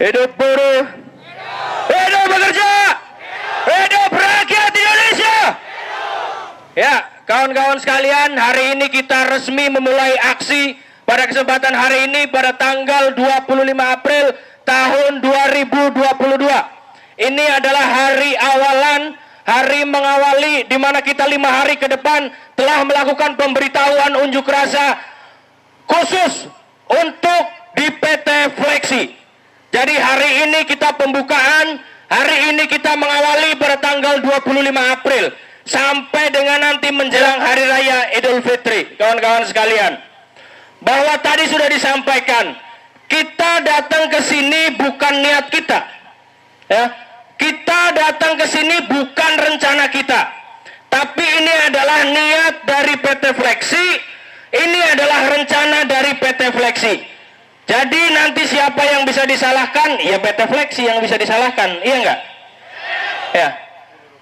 Hidup buruh, hidup bekerja, hidup rakyat Indonesia. Ya, kawan-kawan sekalian, hari ini kita resmi memulai aksi pada kesempatan hari ini pada tanggal 25 April tahun 2022. Ini adalah hari awalan, hari mengawali di mana kita 5 hari ke depan telah melakukan pemberitahuan unjuk rasa khusus untuk di PT Fleksi. Jadi hari ini kita pembukaan, hari ini kita mengawali pada tanggal 25 April sampai dengan nanti menjelang Hari Raya Idul Fitri. Kawan-kawan sekalian, bahwa tadi sudah disampaikan, kita datang ke sini bukan niat kita. Ya, kita datang ke sini bukan rencana kita. Tapi ini adalah niat dari PT Fleksi, ini adalah rencana dari PT Fleksi. Jadi nanti siapa yang bisa disalahkan? Ya PT Fleksi yang bisa disalahkan, iya enggak? Ya,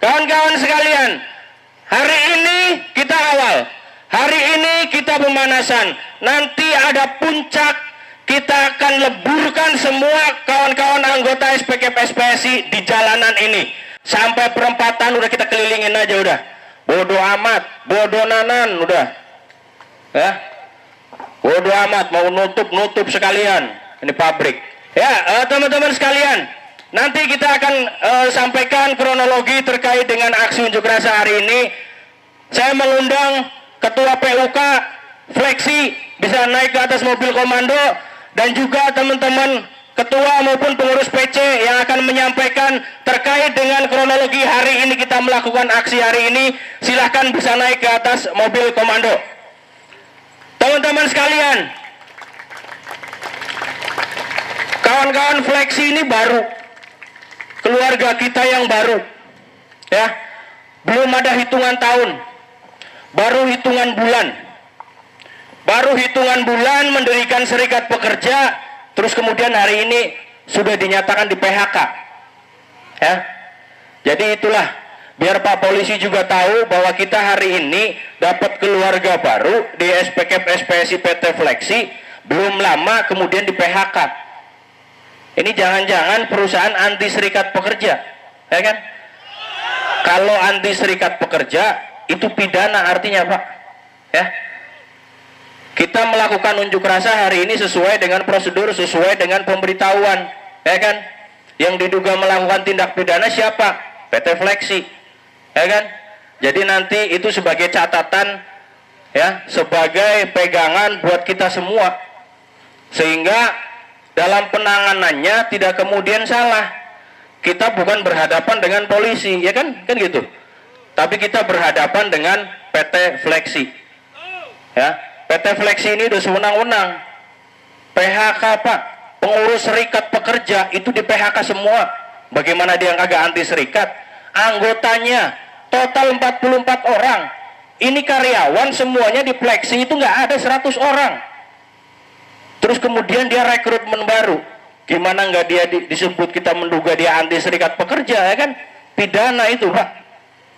kawan-kawan sekalian, hari ini kita awal, hari ini kita pemanasan, nanti ada puncak, kita akan leburkan semua kawan-kawan anggota SPKP SPSI di jalanan ini. Sampai perempatan udah kita kelilingin aja udah. Bodoh amat, bodoh nanan udah. Ya. Bodoh amat, mau nutup sekalian. Ini pabrik. Ya, teman-teman sekalian, nanti kita akan sampaikan kronologi terkait dengan aksi unjuk rasa hari ini. Saya mengundang Ketua PUK Fleksi bisa naik ke atas mobil komando, dan juga teman-teman ketua maupun pengurus PC yang akan menyampaikan terkait dengan kronologi hari ini kita melakukan aksi hari ini. Silahkan bisa naik ke atas mobil komando. Teman-teman sekalian, kawan-kawan Fleksi ini baru, keluarga kita yang baru, ya, belum ada hitungan tahun, baru hitungan bulan mendirikan serikat pekerja, terus kemudian hari ini sudah dinyatakan di PHK, ya. Jadi itulah, biar Pak Polisi juga tahu bahwa kita hari ini dapat keluarga baru di SPKP SPSI PT Fleksi, belum lama kemudian di PHK. Ini jangan-jangan perusahaan anti serikat pekerja, ya kan? Kalau anti serikat pekerja itu pidana artinya, Pak. Ya. Kita melakukan unjuk rasa hari ini sesuai dengan prosedur, sesuai dengan pemberitahuan, ya kan? Yang diduga melakukan tindak pidana siapa? PT Fleksi. Ya kan? Jadi nanti itu sebagai catatan, ya, sebagai pegangan buat kita semua, sehingga dalam penanganannya tidak kemudian salah. Kita bukan berhadapan dengan polisi, ya kan gitu, tapi kita berhadapan dengan PT Fleksi, ya. PT Fleksi ini udah sewenang-wenang PHK, Pak. Pengurus serikat pekerja itu di PHK semua. Bagaimana dia kagak anti serikat? Anggotanya total 44 orang. Ini karyawan semuanya di Fleksi itu nggak ada 100 orang. Terus kemudian dia rekrutmen baru. Gimana nggak dia disebut kita menduga dia anti serikat pekerja, ya kan? Pidana itu, Pak.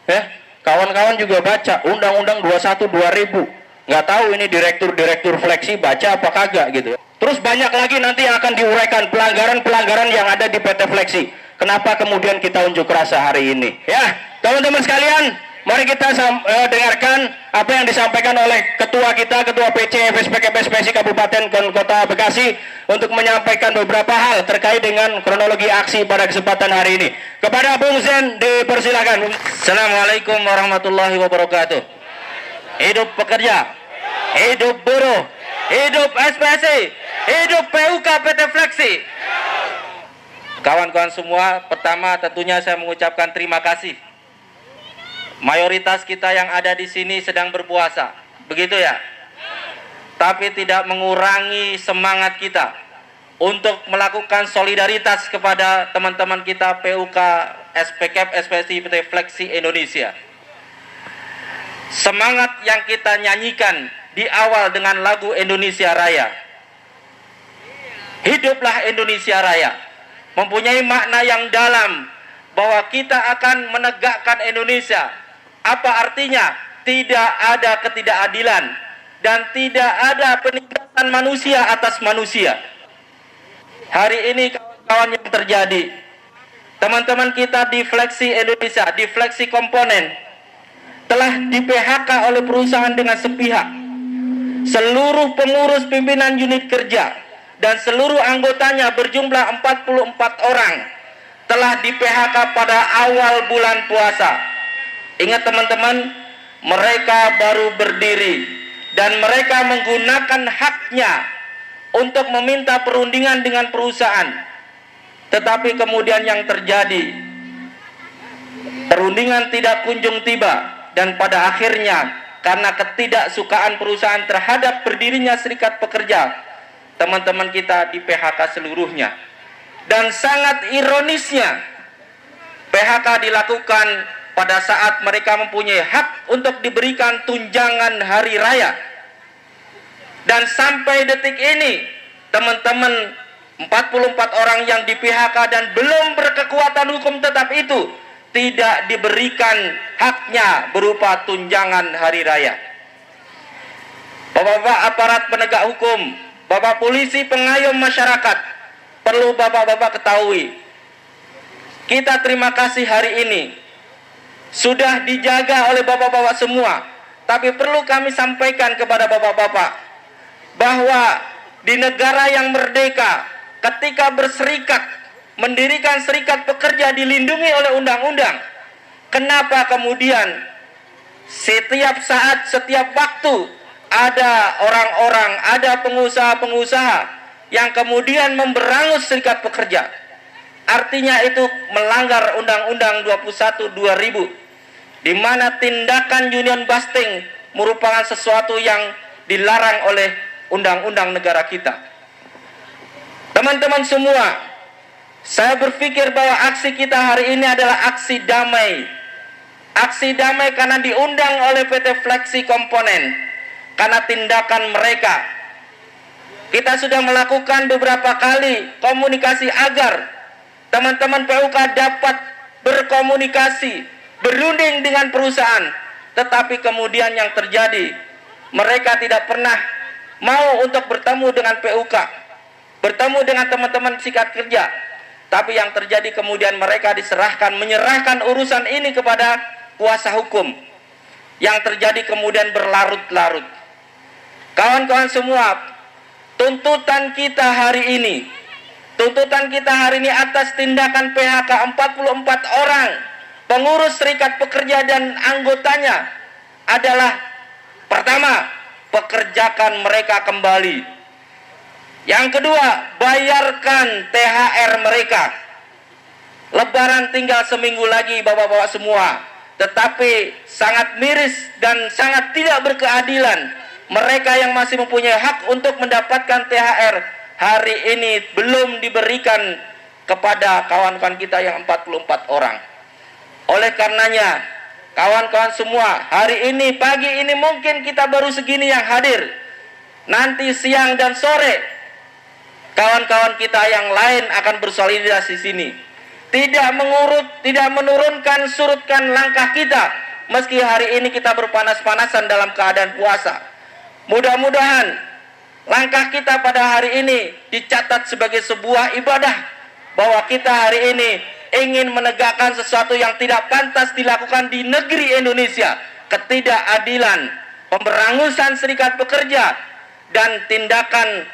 Ya, kawan-kawan juga baca Undang-Undang 21 2000. Nggak tahu ini direktur Fleksi baca apa kagak gitu. Terus banyak lagi nanti yang akan diuraikan pelanggaran-pelanggaran yang ada di PT Fleksi. Kenapa kemudian kita unjuk rasa hari ini? Ya, teman-teman sekalian, mari kita dengarkan apa yang disampaikan oleh ketua kita, Ketua PC SPKP SPSI Kabupaten dan Kota Bekasi, untuk menyampaikan beberapa hal terkait dengan kronologi aksi pada kesempatan hari ini. Kepada Bung Zen dipersilakan. Assalamualaikum warahmatullahi wabarakatuh. Hidup pekerja, hidup buruh, hidup SPSI, hidup PUK PT Fleksi. Kawan-kawan semua, pertama tentunya saya mengucapkan terima kasih. Mayoritas kita yang ada di sini sedang berpuasa, begitu ya? Tapi tidak mengurangi semangat kita untuk melakukan solidaritas kepada teman-teman kita PUK SPKP SPSI PT Fleksi Indonesia. Semangat yang kita nyanyikan di awal dengan lagu Indonesia Raya. Hiduplah Indonesia Raya. Mempunyai makna yang dalam bahwa kita akan menegakkan Indonesia. Apa artinya? Tidak ada ketidakadilan dan tidak ada penindasan manusia atas manusia. Hari ini kawan yang terjadi. Teman-teman kita di Fleksi Indonesia, di Fleksi Komponen, telah di PHK oleh perusahaan dengan sepihak. Seluruh pengurus pimpinan unit kerja dan seluruh anggotanya berjumlah 44 orang telah di PHK pada awal bulan puasa. Ingat teman-teman, mereka baru berdiri dan mereka menggunakan haknya untuk meminta perundingan dengan perusahaan. Tetapi kemudian yang terjadi, perundingan tidak kunjung tiba, dan pada akhirnya karena ketidaksukaan perusahaan terhadap berdirinya serikat pekerja, teman-teman kita di PHK seluruhnya. Dan sangat ironisnya, PHK dilakukan pada saat mereka mempunyai hak untuk diberikan tunjangan hari raya. Dan sampai detik ini, teman-teman 44 orang yang di PHK dan belum berkekuatan hukum tetap itu tidak diberikan haknya berupa tunjangan hari raya. Bapak-bapak aparat penegak hukum, bapak polisi pengayom masyarakat, perlu bapak-bapak ketahui, kita terima kasih hari ini sudah dijaga oleh bapak-bapak semua. Tapi perlu kami sampaikan kepada bapak-bapak bahwa di negara yang merdeka, ketika berserikat, mendirikan serikat pekerja dilindungi oleh undang-undang, kenapa kemudian setiap saat, setiap waktu ada orang-orang, ada pengusaha-pengusaha yang kemudian memberangus serikat pekerja? Artinya itu melanggar Undang-Undang 21 2000, di mana tindakan union busting merupakan sesuatu yang dilarang oleh undang-undang negara kita. Teman-teman semua, saya berpikir bahwa aksi kita hari ini adalah aksi damai. Aksi damai karena diundang oleh PT Fleksi Komponen, karena tindakan mereka. Kita sudah melakukan beberapa kali komunikasi agar teman-teman PUK dapat berkomunikasi, berunding dengan perusahaan. Tetapi kemudian yang terjadi, mereka tidak pernah mau untuk bertemu dengan PUK, bertemu dengan teman-teman serikat kerja. Tapi yang terjadi kemudian mereka menyerahkan urusan ini kepada kuasa hukum. Yang terjadi kemudian berlarut-larut. Kawan-kawan semua, tuntutan kita hari ini atas tindakan PHK 44 orang pengurus serikat pekerja dan anggotanya adalah: pertama, pekerjakan mereka kembali. Yang kedua, bayarkan THR mereka. Lebaran tinggal seminggu lagi bapak-bapak semua. Tetapi sangat miris dan sangat tidak berkeadilan, mereka yang masih mempunyai hak untuk mendapatkan THR hari ini belum diberikan kepada kawan-kawan kita yang 44 orang. Oleh karenanya, kawan-kawan semua, hari ini, pagi ini mungkin kita baru segini yang hadir. Nanti siang dan sore, kawan-kawan kita yang lain akan bersolidaritas di sini. Tidak menurunkan, surutkan langkah kita, meski hari ini kita berpanas-panasan dalam keadaan puasa. Mudah-mudahan langkah kita pada hari ini dicatat sebagai sebuah ibadah, bahwa kita hari ini ingin menegakkan sesuatu yang tidak pantas dilakukan di negeri Indonesia: ketidakadilan, pemberangusan serikat pekerja, dan tindakan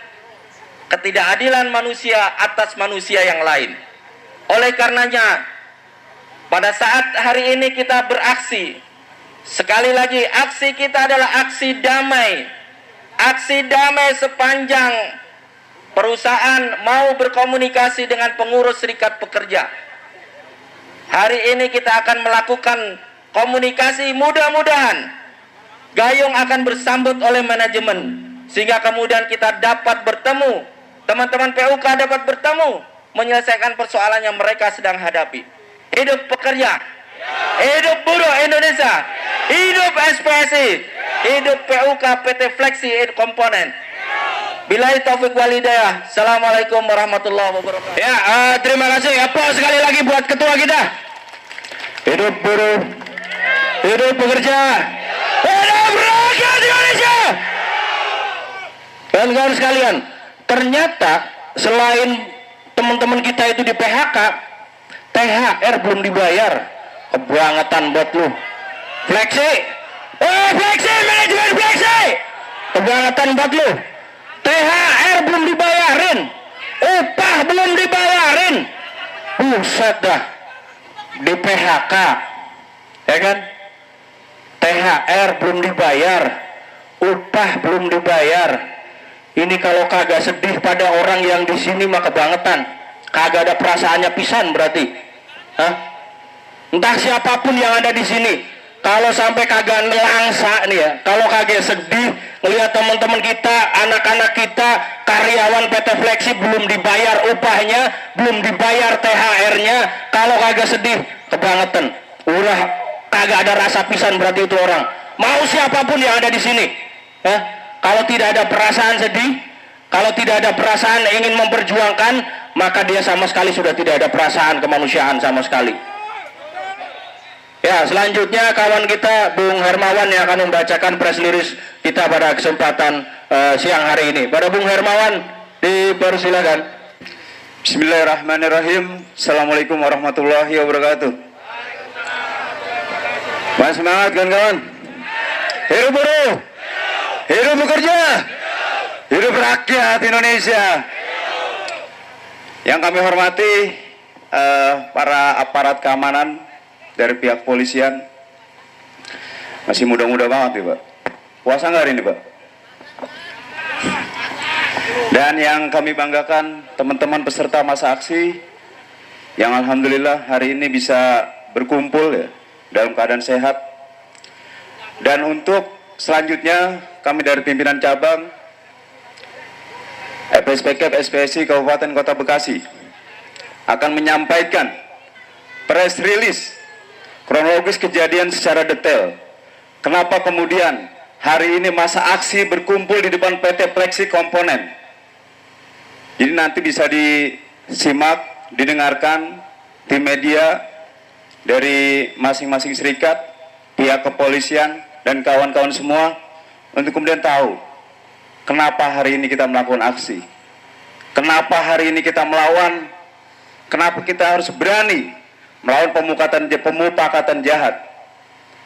ketidakadilan manusia atas manusia yang lain. Oleh karenanya, pada saat hari ini kita beraksi, sekali lagi aksi kita adalah aksi damai. Aksi damai sepanjang perusahaan mau berkomunikasi dengan pengurus serikat pekerja. Hari ini kita akan melakukan komunikasi, mudah-mudahan gayung akan bersambut oleh manajemen, sehingga kemudian kita dapat bertemu, teman-teman PUK dapat bertemu, menyelesaikan persoalan yang mereka sedang hadapi. Hidup pekerja, hidup buruh Indonesia, hidup SPSI, hidup PUK PT Fleksi Komponen. Billahi taufik walhidayah. Assalamualaikum warahmatullahi wabarakatuh. Ya, terima kasih. Aplaus sekali lagi buat ketua kita. Hidup buruh, hidup pekerja, hidup rakyat Indonesia. Kawan-kawan sekalian, ternyata selain teman-teman kita itu di PHK, THR belum dibayar. Kebangetan buat lu. Fleksi, fleksi, manajemen fleksi. Kebangetan buat lu. THR belum dibayarin, upah belum dibayarin. Buset dah, di PHK, ya kan? THR belum dibayar, upah belum dibayar. Ini kalau kagak sedih pada orang yang di sini mah kebangetan. Kagak ada perasaannya pisan berarti. Hah? Entah siapapun yang ada di sini, kalau sampai kagak nelangsa nih ya, kalau kagak sedih melihat teman-teman kita, anak-anak kita, karyawan PT Fleksi belum dibayar upahnya, belum dibayar THR-nya, kalau kagak sedih, kebangetan. Udah kagak ada rasa pisan berarti itu orang. Mau siapapun yang ada di sini, ya. Kalau tidak ada perasaan sedih, kalau tidak ada perasaan ingin memperjuangkan, maka dia sama sekali sudah tidak ada perasaan kemanusiaan sama sekali. Ya, selanjutnya kawan kita Bung Hermawan yang akan membacakan press release kita pada kesempatan siang hari ini. Pada Bung Hermawan, dipersilakan. Bismillahirrahmanirrahim. Assalamualaikum warahmatullahi wabarakatuh. Mas semangat kawan-kawan. Hidup buruh, hidup bekerja, hidup rakyat Indonesia. Yang kami hormati para aparat keamanan dari pihak polisian. Masih muda-muda banget nih Pak. Puasa nggak hari ini Pak? Dan yang kami banggakan teman-teman peserta masa aksi yang alhamdulillah hari ini bisa berkumpul ya, dalam keadaan sehat. Dan untuk selanjutnya kami dari pimpinan cabang FSPK SPSI Kabupaten Kota Bekasi akan menyampaikan press release kronologis kejadian secara detail. Kenapa kemudian hari ini masa aksi berkumpul di depan PT Fleksi Komponen. Jadi nanti bisa disimak, didengarkan tim media dari masing-masing serikat, pihak kepolisian, dan kawan-kawan semua untuk kemudian tahu kenapa hari ini kita melakukan aksi, kenapa hari ini kita melawan, kenapa kita harus berani melawan pemufakatan jahat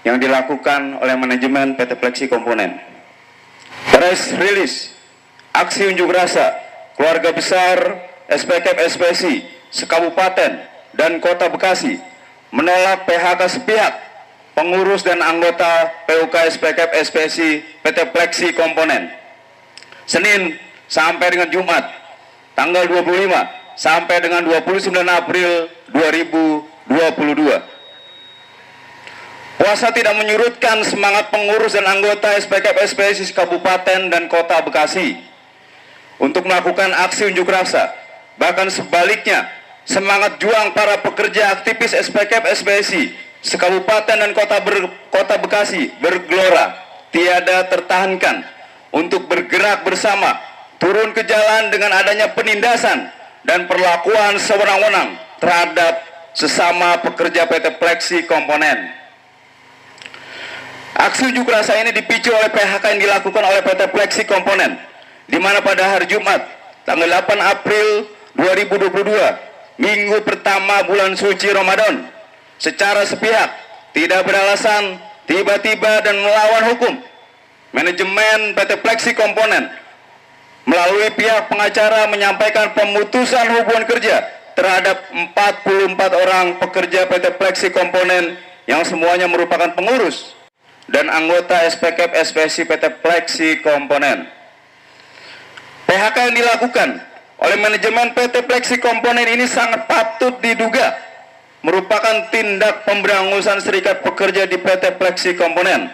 yang dilakukan oleh manajemen PT Fleksi Komponen. Press release aksi unjuk rasa keluarga besar SPK SPSI sekabupaten dan Kota Bekasi menolak PHK sepihak pengurus dan anggota PUK SPK SPSI PT Fleksi Komponen Senin sampai dengan Jumat tanggal 25 sampai dengan 29 April 2022. Puasa tidak menyurutkan semangat pengurus dan anggota SPK SPSI Kabupaten dan Kota Bekasi untuk melakukan aksi unjuk rasa. Bahkan sebaliknya, semangat juang para pekerja aktivis SPK SPSI Sekabupaten dan Kota Bekasi bergelora, tiada tertahankan untuk bergerak bersama, turun ke jalan dengan adanya penindasan dan perlakuan sewenang-wenang terhadap sesama pekerja PT Fleksi Komponen. Aksi unjuk rasa ini dipicu oleh PHK yang dilakukan oleh PT Fleksi Komponen, di mana pada hari Jumat, tanggal 8 April 2022, minggu pertama bulan suci Ramadan, secara sepihak, tidak beralasan, tiba-tiba dan melawan hukum, manajemen PT Fleksi Komponen melalui pihak pengacara menyampaikan pemutusan hubungan kerja terhadap 44 orang pekerja PT Fleksi Komponen yang semuanya merupakan pengurus dan anggota SPK SPSI PT Fleksi Komponen. PHK yang dilakukan oleh manajemen PT Fleksi Komponen ini sangat patut diduga merupakan tindak pemberangusan serikat pekerja di PT Fleksi Komponen.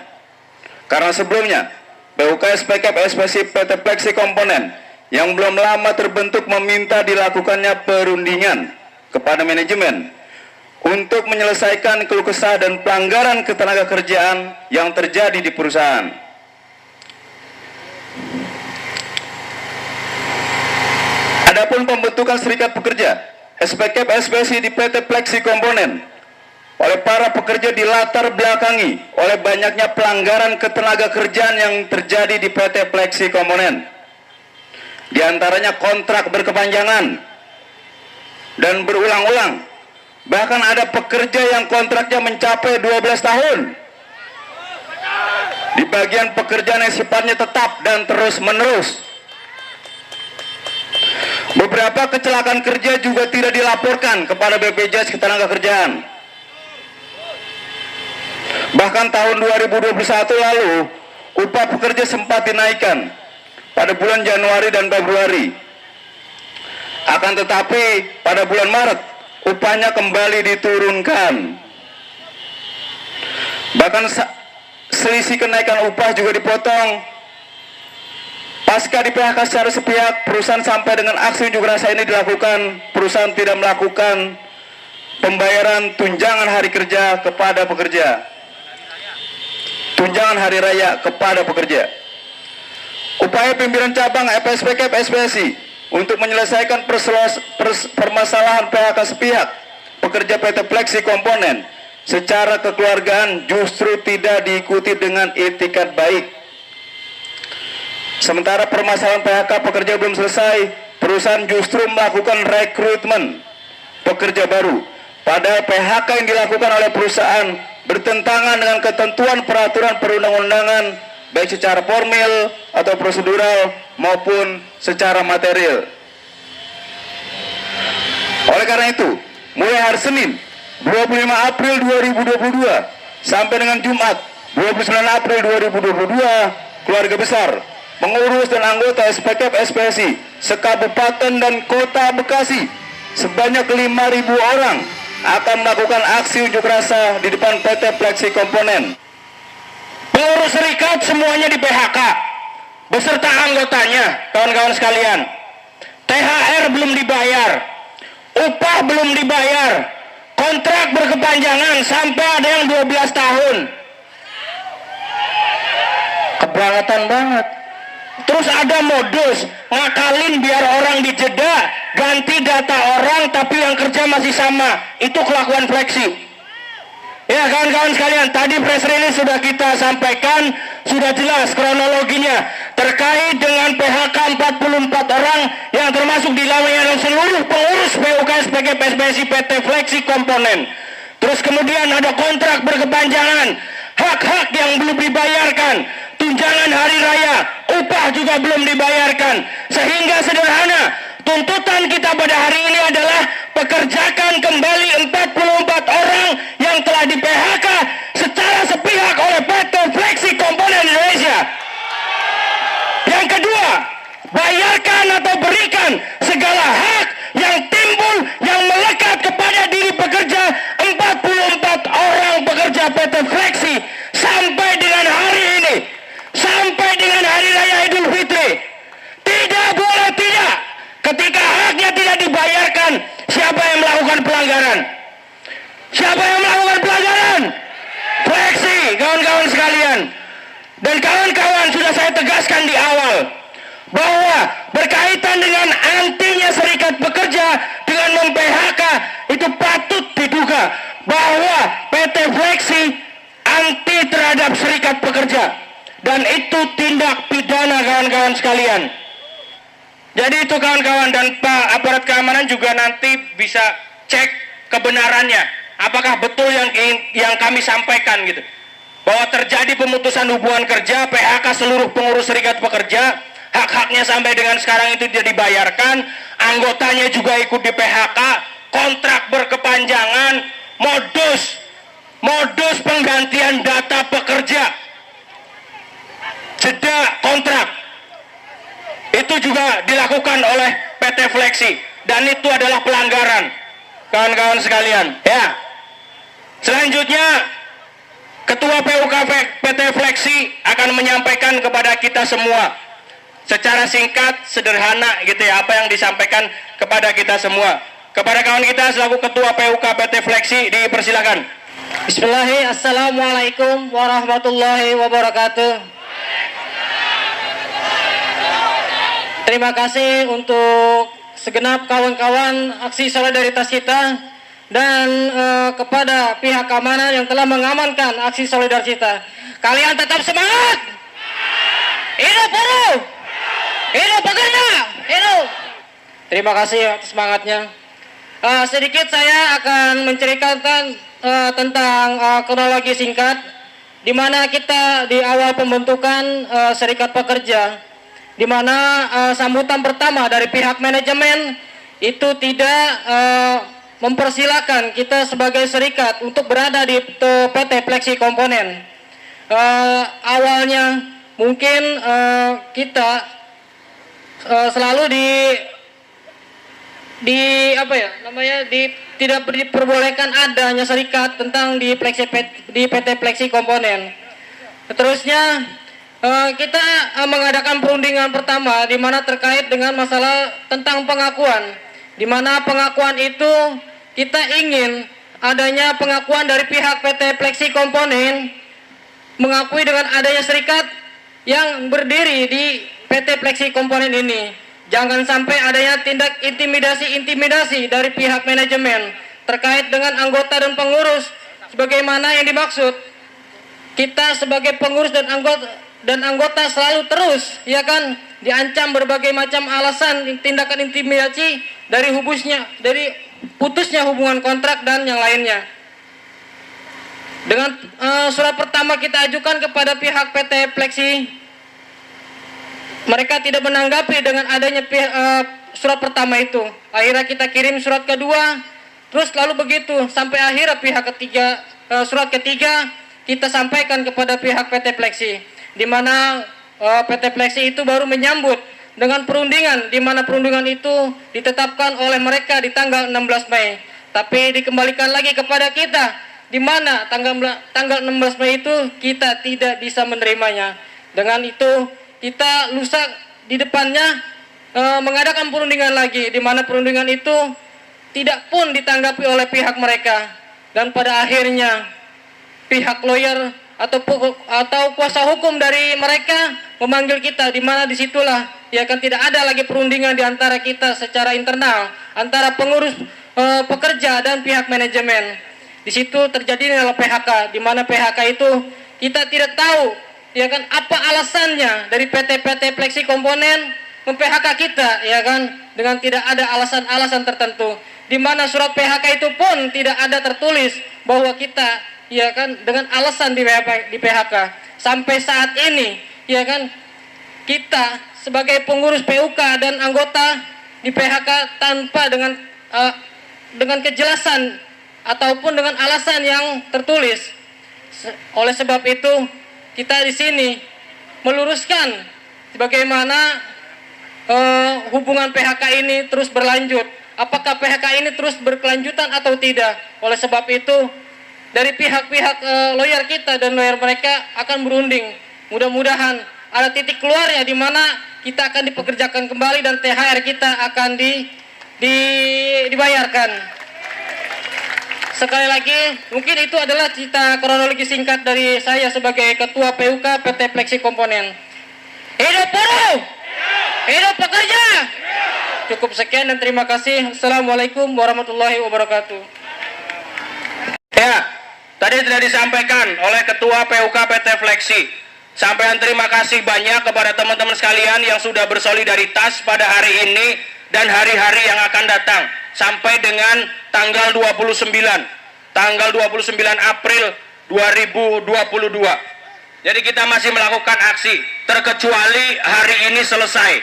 Karena sebelumnya PUK SPK SPSI PT Fleksi Komponen yang belum lama terbentuk meminta dilakukannya perundingan kepada manajemen untuk menyelesaikan keluh kesah dan pelanggaran ketenagakerjaan yang terjadi di perusahaan. Adapun pembentukan serikat pekerja SPK SPSI di PT Fleksi Komponen oleh para pekerja dilatar belakangi oleh banyaknya pelanggaran ketenagakerjaan yang terjadi di PT Fleksi Komponen. Di antaranya kontrak berkepanjangan, dan berulang-ulang. Bahkan ada pekerja yang kontraknya mencapai 12 tahun. Di bagian pekerjaan yang sifatnya tetap dan terus-menerus. Beberapa kecelakaan kerja juga tidak dilaporkan kepada BPJS Ketenagakerjaan. Bahkan tahun 2021 lalu, upah pekerja sempat dinaikkan pada bulan Januari dan Februari. Akan tetapi pada bulan Maret, upahnya kembali diturunkan. Bahkan selisih kenaikan upah juga dipotong. Pasca di PHK secara sepihak, perusahaan sampai dengan aksi unjuk rasa ini dilakukan, perusahaan tidak melakukan pembayaran tunjangan hari kerja kepada pekerja. Tunjangan hari raya kepada pekerja. Upaya pimpinan cabang FSPK FSPSI untuk menyelesaikan permasalahan PHK sepihak pekerja PT Fleksi Komponen secara kekeluargaan justru tidak diikuti dengan itikat baik. Sementara permasalahan PHK pekerja belum selesai, perusahaan justru melakukan rekrutmen pekerja baru. Padahal PHK yang dilakukan oleh perusahaan bertentangan dengan ketentuan peraturan perundang-undangan, baik secara formil atau prosedural maupun secara material. Oleh karena itu, mulai hari Senin 25 April 2022 sampai dengan Jumat 29 April 2022, keluarga besar, pengurus dan anggota SPK SPSI sekabupaten dan kota Bekasi sebanyak 5.000 orang akan melakukan aksi unjuk rasa di depan PT Fleksi Komponen. Pengurus serikat semuanya di PHK beserta anggotanya, kawan-kawan sekalian. THR belum dibayar, upah belum dibayar, kontrak berkepanjangan sampai ada yang 12 tahun. Kebangetan banget. Terus ada modus ngakalin biar orang dijeda, ganti data orang tapi yang kerja masih sama. Itu kelakuan Fleksi. Ya kawan-kawan sekalian, tadi press release sudah kita sampaikan, sudah jelas kronologinya terkait dengan PHK 44 orang yang termasuk di dalamnya seluruh pengurus PUK SPK PSBSI PT Fleksi Komponen. Terus kemudian ada kontrak berkepanjangan, hak-hak yang belum dibayarkan, tunjangan hari raya, upah juga belum dibayarkan. Sehingga sederhana, tuntutan kita pada hari ini adalah pekerjakan kembali 44 orang yang telah di PHK secara sepihak oleh PT Fleksi Komponen Indonesia. Yang kedua, bayarkan atau berikan segala hak yang timbul, yang melekat kepada diri pekerja 44 orang pekerja PT Fleksi sampai dengan hari ini, sampai dengan Hari Raya Idul Fitri. Tidak boleh tidak. Ketika haknya tidak dibayarkan, siapa yang melakukan pelanggaran? Siapa yang melakukan pelanggaran? Fleksi, kawan-kawan sekalian. Dan kawan-kawan, sudah saya tegaskan di awal bahwa berkaitan dengan antinya serikat pekerja dengan mem-PHK, itu patut diduga bahwa PT Fleksi anti terhadap serikat pekerja, dan itu tindak pidana, kawan-kawan sekalian. Jadi itu kawan-kawan, dan Pak aparat keamanan juga nanti bisa cek kebenarannya, apakah betul yang kami sampaikan gitu, bahwa terjadi pemutusan hubungan kerja, PHK seluruh pengurus serikat pekerja, hak-haknya sampai dengan sekarang itu tidak dibayarkan, anggotanya juga ikut di PHK, kontrak berkepanjangan, modus penggantian data pekerja, jeda kontrak, itu juga dilakukan oleh PT Fleksi, dan itu adalah pelanggaran, kawan-kawan sekalian. Ya, selanjutnya Ketua PUK PT Fleksi akan menyampaikan kepada kita semua secara singkat, sederhana gitu ya, apa yang disampaikan kepada kita semua. Kepada kawan kita selaku Ketua PUK PT Fleksi, dipersilakan. Bismillahirrahmanirrahim. Assalamualaikum warahmatullahi wabarakatuh. Terima kasih untuk segenap kawan-kawan aksi solidaritas kita, dan kepada pihak keamanan yang telah mengamankan aksi solidaritas kita. Kalian tetap semangat. Hidup buruh, hidup pekerja, hidup. Terima kasih atas semangatnya. Sedikit saya akan menceritakan tentang kronologi singkat, di mana kita di awal pembentukan serikat pekerja, di mana sambutan pertama dari pihak manajemen itu tidak mempersilahkan kita sebagai serikat untuk berada di PT Fleksi Komponen. Awalnya mungkin kita selalu tidak diperbolehkan adanya serikat tentang di PT Fleksi Komponen. Terusnya kita mengadakan perundingan pertama di mana terkait dengan masalah tentang pengakuan, di mana pengakuan itu kita ingin adanya pengakuan dari pihak PT Fleksi Komponen mengakui dengan adanya serikat yang berdiri di PT Fleksi Komponen ini. Jangan sampai adanya tindak intimidasi dari pihak manajemen terkait dengan anggota dan pengurus sebagaimana yang dimaksud. Kita sebagai pengurus dan anggota selalu terus diancam berbagai macam alasan tindakan intimidasi dari putusnya hubungan kontrak dan yang lainnya. Dengan surat pertama kita ajukan kepada pihak PT Fleksi, mereka tidak menanggapi dengan adanya surat pertama itu. Akhirnya kita kirim surat kedua, terus lalu begitu sampai akhirnya surat ketiga kita sampaikan kepada pihak PT Fleksi, di mana PT Fleksi itu baru menyambut dengan perundingan, di mana perundingan itu ditetapkan oleh mereka di tanggal 16 Mei. Tapi dikembalikan lagi kepada kita, di mana tanggal 16 Mei itu kita tidak bisa menerimanya. Dengan itu kita lusa di depannya mengadakan perundingan lagi, di mana perundingan itu tidak pun ditanggapi oleh pihak mereka, dan pada akhirnya pihak lawyer atau kuasa hukum dari mereka memanggil kita, di mana disitulah tidak ada lagi perundingan di antara kita secara internal antara pengurus pekerja dan pihak manajemen. Di situ terjadi adalah PHK, di mana PHK itu kita tidak tahu apa alasannya dari PT Fleksi Komponen mem-PHK kita, dengan tidak ada alasan-alasan tertentu, di mana surat PHK itu pun tidak ada tertulis bahwa kita dengan alasan di PHK. Sampai saat ini kita sebagai pengurus PUK dan anggota di PHK tanpa dengan kejelasan ataupun dengan alasan yang tertulis. Oleh sebab itu kita di sini meluruskan bagaimana hubungan PHK ini terus berlanjut. Apakah PHK ini terus berkelanjutan atau tidak? Oleh sebab itu dari pihak-pihak lawyer kita dan lawyer mereka akan berunding. Mudah-mudahan ada titik keluarnya di mana kita akan dipekerjakan kembali dan THR kita akan dibayarkan. Sekali lagi, mungkin itu adalah cerita kronologi singkat dari saya sebagai Ketua PUK PT Fleksi Komponen. Hidup buruh! Hidup pekerja! Cukup sekian dan terima kasih. Assalamualaikum warahmatullahi wabarakatuh. Ya, tadi sudah disampaikan oleh Ketua PUK PT Fleksi. Sampaian terima kasih banyak kepada teman-teman sekalian yang sudah bersolidaritas pada hari ini dan hari-hari yang akan datang sampai dengan tanggal 29 April 2022. Jadi kita masih melakukan aksi terkecuali hari ini selesai.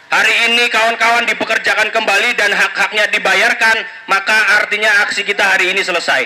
Hari ini kawan-kawan dipekerjakan kembali dan hak-haknya dibayarkan, maka artinya aksi kita hari ini selesai.